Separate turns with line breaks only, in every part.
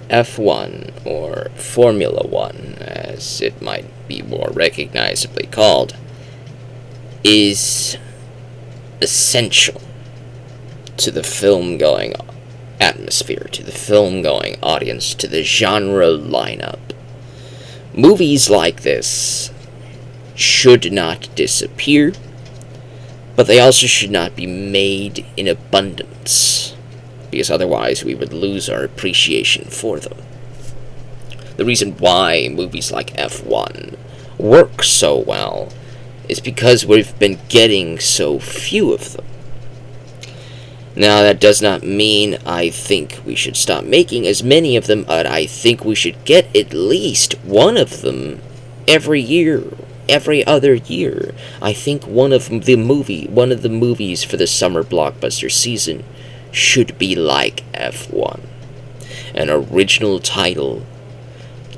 F1, or Formula One, as it might be more recognizably called, is essential to the film-going atmosphere, to the film-going audience, to the genre lineup. Movies like this should not disappear, but they also should not be made in abundance, because otherwise we would lose our appreciation for them. The reason why movies like F1 work so well is because we've been getting so few of them. Now, that does not mean I think we should stop making as many of them, but I think we should get at least one of them every year, every other year. I think one of the movies for the summer blockbuster season should be like F1. An original title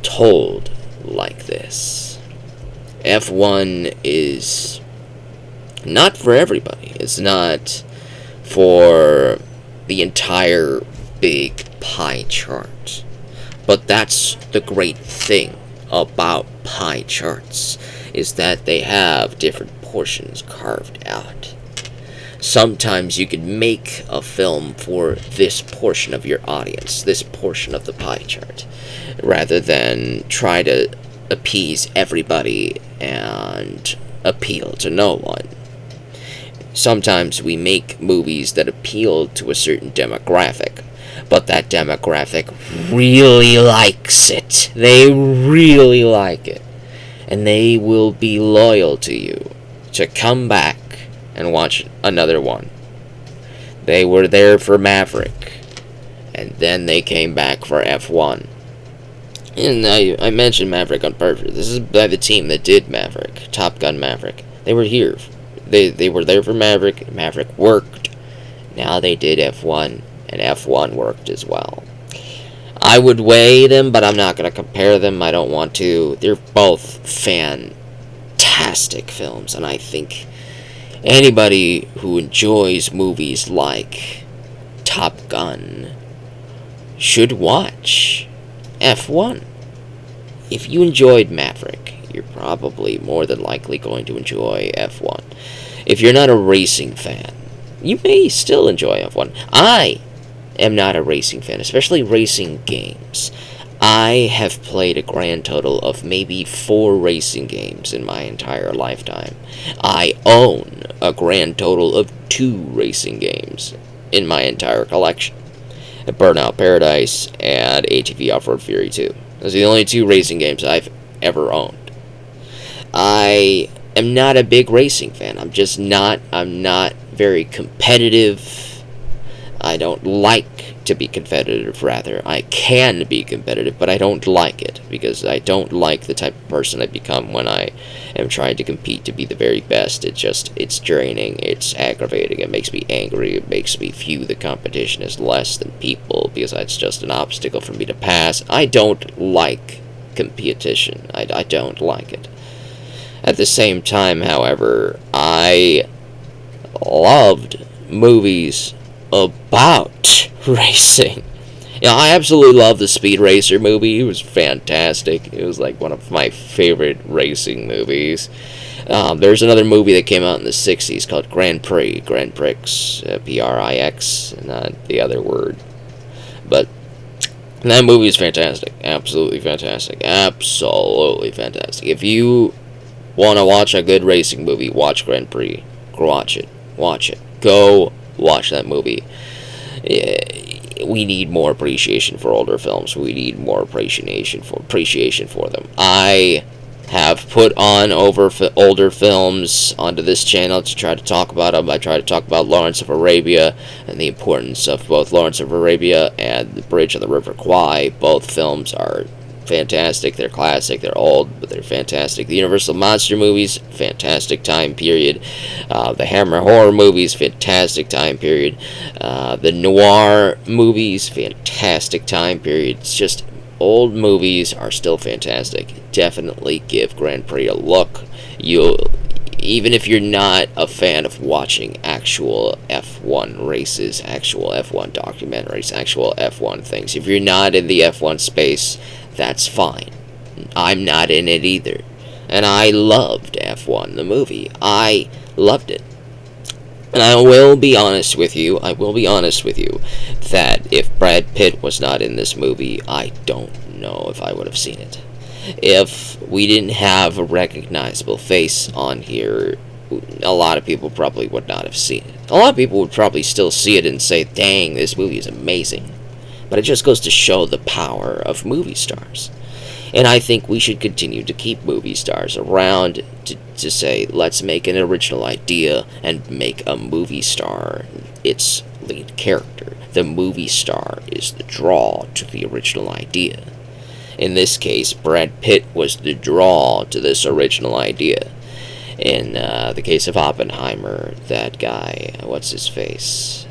told like this. F1 is not for everybody. It's not for the entire big pie chart. But that's the great thing about pie charts, is that they have different portions carved out. Sometimes you can make a film for this portion of your audience, this portion of the pie chart, rather than try to appease everybody and appeal to no one. Sometimes we make movies that appeal to a certain demographic, but that demographic really likes it. They really like it. And they will be loyal to you to come back and watch another one. They were there for Maverick, and then they came back for F1. And I mentioned Maverick on purpose. This is by the team that did Maverick, Top Gun Maverick. They were here. They were there for Maverick. Maverick worked. Now they did F1, and F1 worked as well. I would weigh them, but I'm not going to compare them. I don't want to. They're both fantastic films, and I think anybody who enjoys movies like Top Gun should watch F1. If you enjoyed Maverick, you're probably more than likely going to enjoy F1. If you're not a racing fan, you may still enjoy F1. I am not a racing fan, especially racing games. I have played a grand total of maybe 4 racing games in my entire lifetime. I own a grand total of 2 racing games in my entire collection. Burnout Paradise and ATV Off-Road Fury 2. Those are the only 2 racing games I've ever owned. I am not a big racing fan. I'm not very competitive. I don't like to be competitive, rather. I can be competitive, but I don't like it, because I don't like the type of person I become when I am trying to compete to be the very best. It's draining, it's aggravating, it makes me angry, it makes me view the competition as less than people, because it's just an obstacle for me to pass. I don't like competition. I don't like it. At the same time, however, I loved movies about racing. I absolutely love the Speed Racer movie. It was fantastic. It was like one of my favorite racing movies. There's another movie that came out in the 60s called Grand Prix, Prix, not the other word. But that movie is fantastic. Absolutely fantastic. Absolutely fantastic. If you want to watch a good racing movie, watch Grand Prix. Watch it. Go watch that movie. We need more appreciation for older films. We need more appreciation for them. I have put on older films onto this channel to try to talk about them. I try to talk about Lawrence of Arabia and the importance of both Lawrence of Arabia and The Bridge on the River Kwai. Both films are fantastic. They're classic. They're old, but they're fantastic. The Universal Monster movies, fantastic time period. The Hammer horror movies, fantastic time period. The noir movies, fantastic time period. It's just, old movies are still fantastic. Definitely give Grand Prix a look. even if you're not a fan of watching actual F1 races, actual F1 documentaries, actual F1 things, if you're not in the F1 space, that's fine. I'm not in it either. And I loved F1, the movie. I loved it. And I will be honest with you, that if Brad Pitt was not in this movie, I don't know if I would have seen it. If we didn't have a recognizable face on here, a lot of people probably would not have seen it. A lot of people would probably still see it and say, dang, this movie is amazing. But it just goes to show the power of movie stars. And I think we should continue to keep movie stars around to say, let's make an original idea and make a movie star its lead character. The movie star is the draw to the original idea. In this case, Brad Pitt was the draw to this original idea. In the case of Oppenheimer, that guy, what's his face?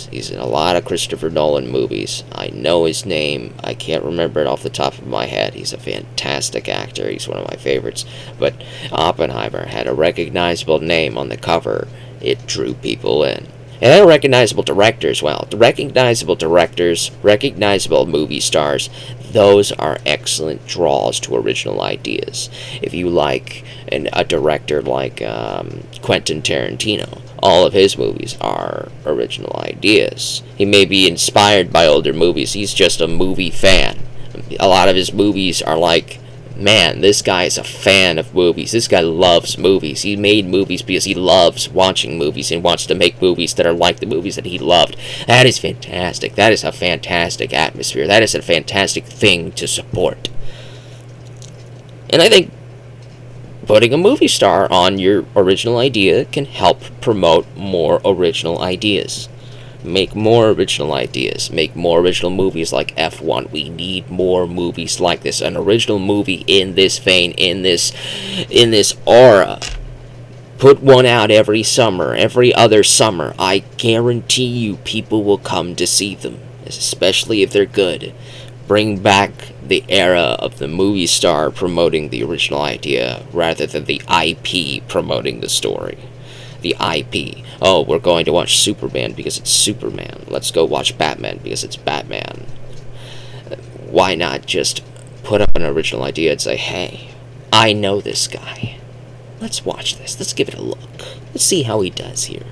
He's in a lot of Christopher Nolan movies. I know his name. I can't remember it off the top of my head. He's a fantastic actor. He's one of my favorites. But Oppenheimer had a recognizable name on the cover. It drew people in. And had a recognizable director as well. The recognizable directors, recognizable movie stars, those are excellent draws to original ideas. If you like a director like Quentin Tarantino, all of his movies are original ideas. He may be inspired by older movies. He's just a movie fan. A lot of his movies are like, man, this guy is a fan of movies. This guy loves movies. He made movies because he loves watching movies and wants to make movies that are like the movies that he loved. That is fantastic. That is a fantastic atmosphere. That is a fantastic thing to support. And I think putting a movie star on your original idea can help promote more original ideas. Make more original ideas. Make more original movies like F1. We need more movies like this. An original movie in this vein, in this aura. Put one out every summer, every other summer. I guarantee you people will come to see them, especially if they're good. Bring back the era of the movie star promoting the original idea rather than the IP promoting the story. The IP. Oh, we're going to watch Superman because it's Superman. Let's go watch Batman because it's Batman. Why not just put up an original idea and say, hey, I know this guy. Let's watch this. Let's give it a look. Let's see how he does here.